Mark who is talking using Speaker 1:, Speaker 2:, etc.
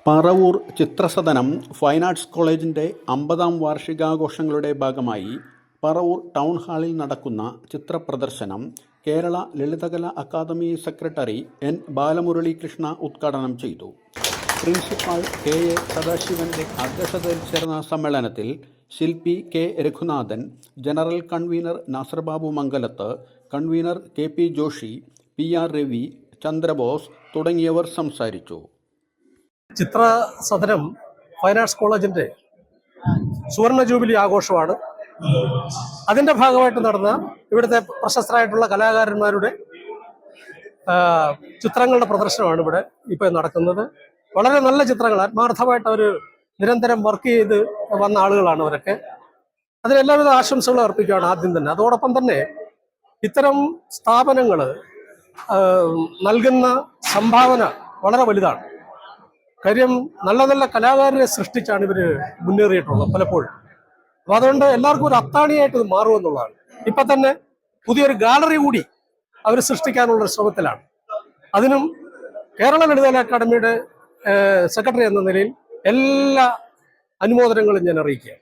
Speaker 1: Paravur Chithrasadanam fine arts കോളേജിൻ്റെ 50ാം വാർഷികാഘോഷങ്ങളുടെ ഭാഗമായി Paravur town ഹാളിൽ നടക്കുന്ന ചിത്രപ്രദർശനം കേരള ലളിതകലാ അക്കാദമി സെക്രട്ടറി എൻ ബാലമുരളീകൃഷ്ണ ഉദ്ഘാടനം ചെയ്തു. പ്രിൻസിപ്പാൾ കെ എ സദാശിവന്റെ അധ്യക്ഷതയിൽ ചേർന്ന സമ്മേളനത്തിൽ ശില്പി K Raghunathan, general convener Nasar Babu Mangalath, convener K P Joshi, P R Ravi, Chandrabose തുടങ്ങിയവർ സംസാരിച്ചു.
Speaker 2: ചിത്രസദനം ഫൈൻ ആർട്സ് കോളേജിന്റെ സുവർണ ജൂബിലി ആഘോഷമാണ്. അതിന്റെ ഭാഗമായിട്ട് നടന്ന ഇവിടുത്തെ പ്രശസ്തരായിട്ടുള്ള കലാകാരന്മാരുടെ ചിത്രങ്ങളുടെ പ്രദർശനമാണ് ഇവിടെ ഇപ്പോൾ നടക്കുന്നത്. വളരെ നല്ല ചിത്രങ്ങൾ, ആത്മാർത്ഥമായിട്ട് അവർ നിരന്തരം വർക്ക് ചെയ്ത് വന്ന ആളുകളാണ് അവരൊക്കെ. അതിനെല്ലാവിധ ആശംസകളും അർപ്പിക്കുകയാണ് ആദ്യം തന്നെ. അതോടൊപ്പം തന്നെ ഇത്തരം സ്ഥാപനങ്ങൾ നൽകുന്ന സംഭാവന വളരെ വലുതാണ്. കാര്യം നല്ല നല്ല കലാകാരനെ സൃഷ്ടിച്ചാണ് ഇവർ മുന്നേറിയിട്ടുള്ളത് പലപ്പോഴും. അപ്പോൾ അതുകൊണ്ട് എല്ലാവർക്കും ഒരു അത്താണിയായിട്ട് ഇത് മാറുമെന്നുള്ളതാണ്. ഇപ്പം തന്നെ പുതിയൊരു ഗാലറി കൂടി അവർ സൃഷ്ടിക്കാനുള്ള ശ്രമത്തിലാണ്. അതിനും കേരള ലളിതകലാ അക്കാദമിയുടെ സെക്രട്ടറി എന്ന നിലയിൽ എല്ലാ അനുമോദനങ്ങളും ഞാൻ അറിയിക്കുക.